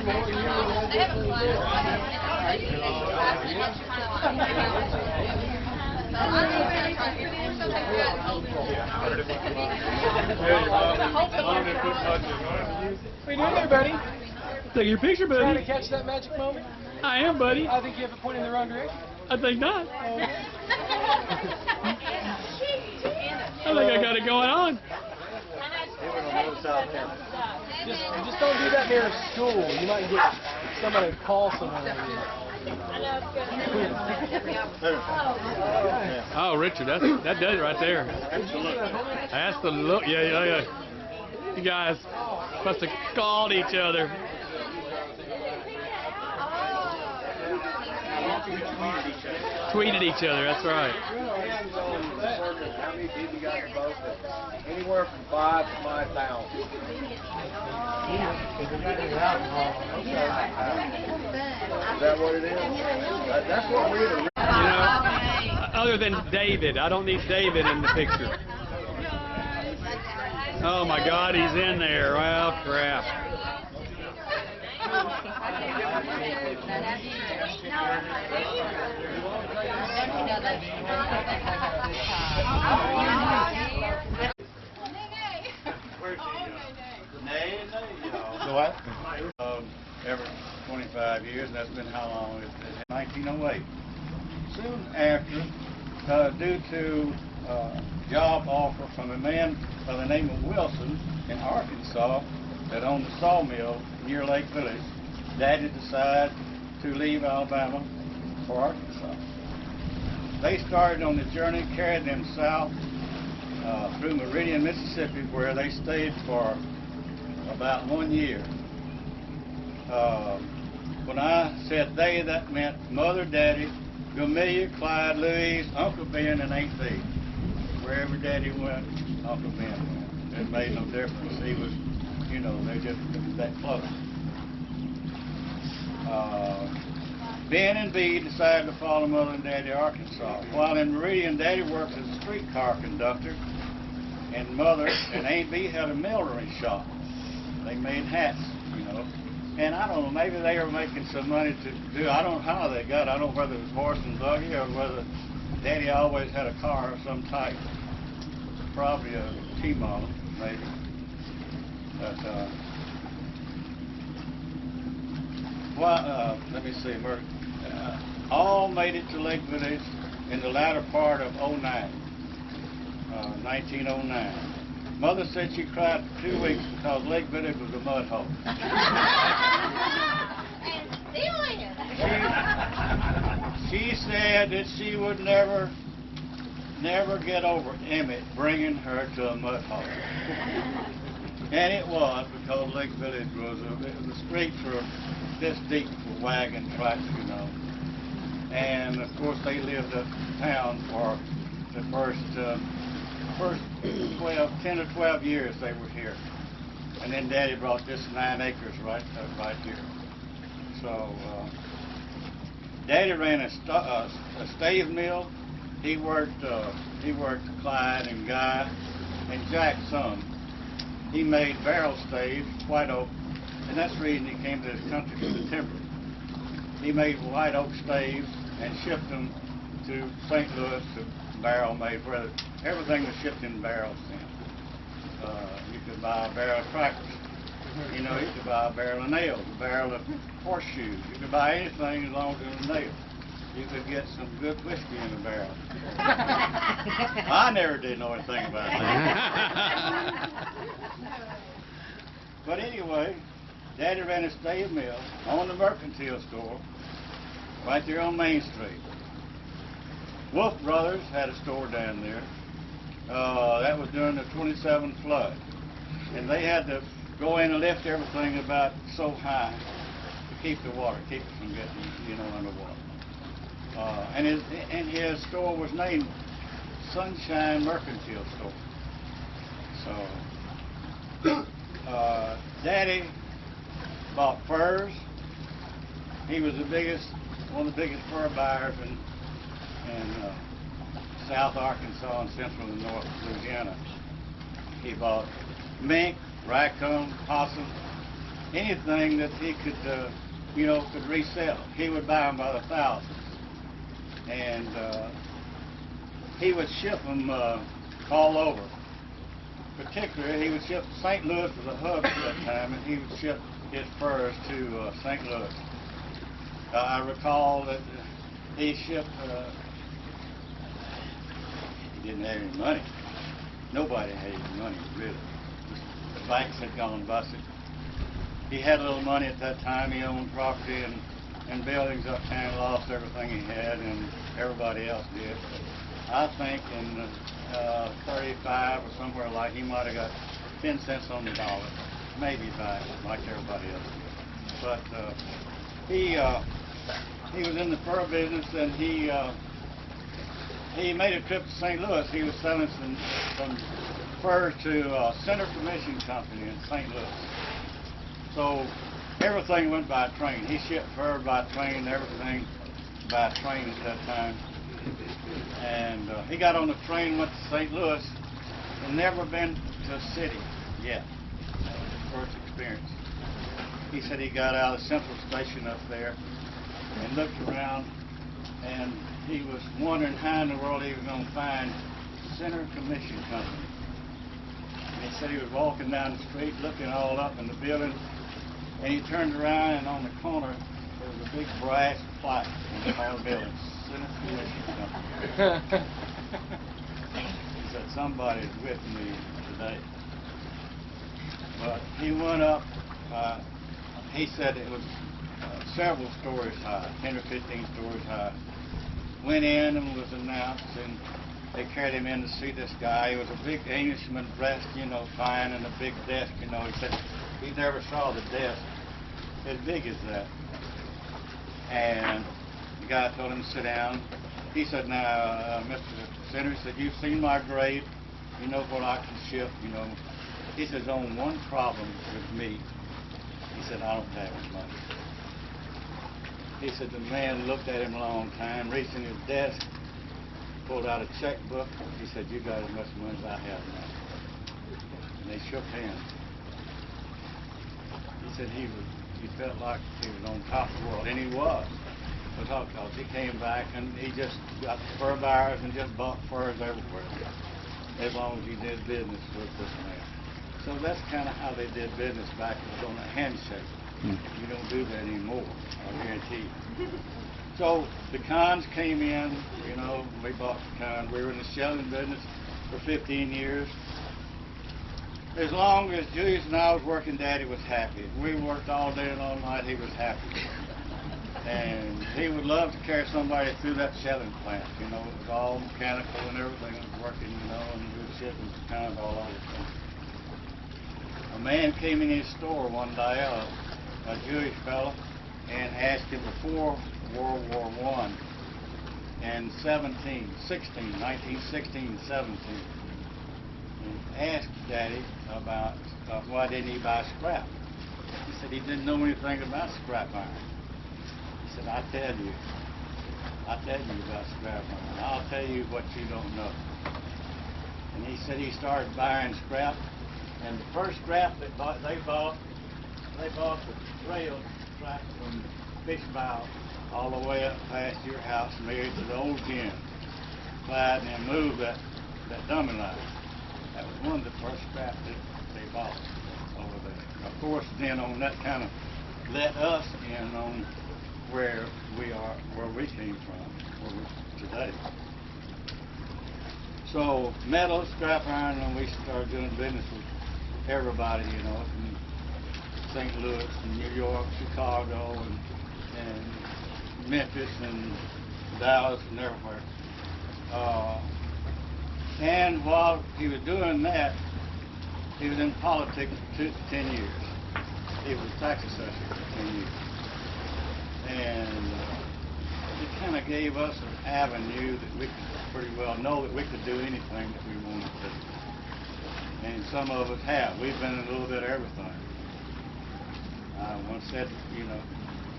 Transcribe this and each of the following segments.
What are you doing there, buddy? Take your picture, buddy. Trying to catch that magic moment? I am, buddy. I think you have it pointing in the wrong direction. I think not. I think I got it going on. Just don't do that near school. You might get somebody to call someone. Oh, Richard, that does it right there. That's the look. Yeah. You guys must have called each other. Tweeted each other. That's right. How many people got the vote? Anywhere from 5 to 5,000. Is that what it is? That's what we do. You know, other than David, I don't need David in the picture. Oh my God, he's in there. Well, crap. What? Every 25 years, and that's been how long? It's 1908. Soon after, due to job offer from a man by the name of Wilson in Arkansas that owned a sawmill near Lake Village, Daddy decided to leave Alabama for Arkansas. They started on the journey, carried them south through Meridian, Mississippi, where they stayed for about 1 year. When I said they, that meant Mother, Daddy, Gamelia, Clyde, Louise, Uncle Ben, and Aunt Bee. Wherever Daddy went, Uncle Ben went. It made no difference. He was, you know, they just that close. Ben and Bee decided to follow Mother and Daddy to Arkansas. While in Meridian, Daddy worked as a streetcar conductor, and Mother and Aunt Bee had a millinery shop. They made hats, you know. And I don't know, maybe they were making some money to do, I don't know how they got it. I don't know whether it was horse and buggy or whether Daddy always had a car of some type. Probably a T-model, maybe. But, let me see, all made it to Lake Village in the latter part of 1909. Mother said she cried for 2 weeks because Lake Village was a mud hole. She said that she would never get over Emmett bringing her to a mud hole. And it was, because Lake Village was the streets were this deep for wagon tracks, you know. And of course they lived uptown for the first 10 or 12 years they were here. And then Daddy brought this 9 acres right here. So Daddy ran a stave mill. He worked Clyde and Guy and Jack's son. He made barrel staves, white oak, and that's the reason he came to this country, for the timber. He made white oak staves and shipped them to St. Louis to barrel made, where everything was shipped in barrels then. You could buy a barrel of crackers. You know, you could buy a barrel of nails, a barrel of horseshoes. You could buy anything as long as it was a nail. You could get some good whiskey in a barrel. I never did know anything about that. But anyway, Daddy ran a stave mill on the mercantile store right there on Main Street. Wolf Brothers had a store down there. That was during the 27 flood. And they had to go in and lift everything about so high to keep the water, keep it from getting, you know, underwater. And his store was named Sunshine Mercantile Store. So, Daddy bought furs. He was one of the biggest fur buyers in South Arkansas and Central and North Louisiana. He bought mink, raccoon, possum, anything that he could, could resell. He would buy them by the thousands. And he would ship them all over. Particularly, he would ship St. Louis was a hub at that time, and he would ship his furs to St. Louis. I recall that he shipped, he didn't have any money. Nobody had any money, really. The banks had gone busted. He had a little money at that time. He owned property and buildings uptown, lost everything he had, and everybody else did. I think in 35 or somewhere like, he might have got 10 cents on the dollar, maybe back, like everybody else did. But he was in the fur business, and he made a trip to St. Louis. He was selling some furs to Center Commission Company in St. Louis. So everything went by train. He shipped fur by train, everything by train at that time. And he got on the train, went to St. Louis, and never been to a city yet. That was his first experience. He said he got out of the Central Station up there and looked around, and he was wondering how in the world he was going to find Center Commission Company. And he said he was walking down the street looking all up in the building, and he turned around, and on the corner there was a big brass plaque in the corner building, Center Commission Company. He said, somebody's with me today. But he went up, he said it was several stories high, 10 or 15 stories high. Went in and was announced, and they carried him in to see this guy. He was a big Englishman, dressed, fine, and a big desk, He said he never saw the desk as big as that. And the guy told him to sit down. He said, now, Mr. Senator, he said, you've seen my grade. You know what I can ship, He says, on one problem with me. He said, I don't have any money. He said the man looked at him a long time, reached in his desk, pulled out a checkbook. He said, you got as much money as I have now. And they shook hands. He said he felt like he was on top of the world, and he was. Because he came back and he just got fur buyers and just bought furs everywhere, as long as he did business with this man. So that's kind of how they did business back. It was on a handshake. You don't do that anymore, I guarantee you. So the cons came in, we bought the cons. We were in the shelling business for 15 years. As long as Julius and I was working, Daddy was happy. We worked all day and all night, he was happy. And he would love to carry somebody through that shelling plant. It was all mechanical and everything was working, and we were shipping cons all over the place. A man came in his store one day, a Jewish fellow, and asked him before World War I, and 1916, 17, and asked Daddy about why didn't he buy scrap. He said he didn't know anything about scrap iron. He said, I tell you about scrap iron. I'll tell you what you don't know. And he said he started buying scrap, and the first scrap they bought the rail track from Fishbowl all the way up past your house, married to the old gin, applied and then moved that dummy line. That was one of the first scraps that they bought over there. Of course, then on that kind of let us in on where we are, where we came from, where we're today. So metal, scrap iron, and we started doing business with everybody, from St. Louis and New York, Chicago, and Memphis and Dallas and everywhere. And while he was doing that, he was in politics for 10 years. He was a tax assessor for 10 years. And it kind of gave us an avenue that we could pretty well know that we could do anything that we wanted to. And some of us have. We've been in a little bit of everything. I once said,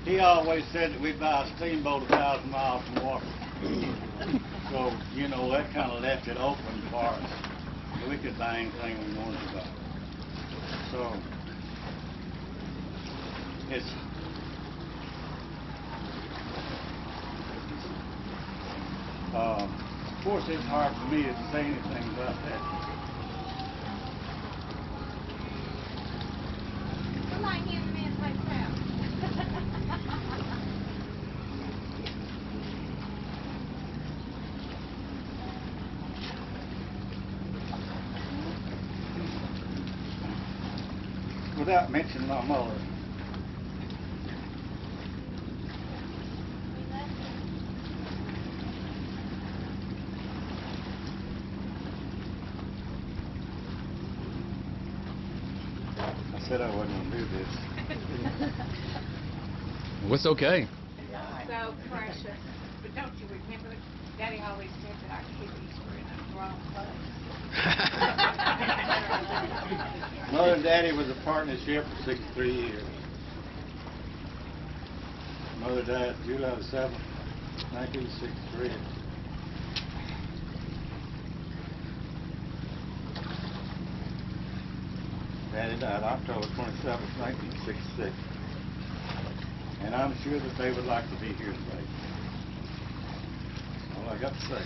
he always said that we'd buy a steamboat 1,000 miles from water. So, that kind of left it open for us. We could buy anything we wanted to buy. So, It's of course, it's hard for me to say anything about that. I like him, the man plays crap. Without mentioning my mother. I said I wasn't going to do this. Well, it's okay. So precious. But don't you remember, Daddy always said that our kidneys were in the wrong place. Mother and Daddy was a partnership for 63 years. Mother died July 7th, 1963. Daddy died October 27th, 1966. And I'm sure that they would like to be here today. That's all I got to say.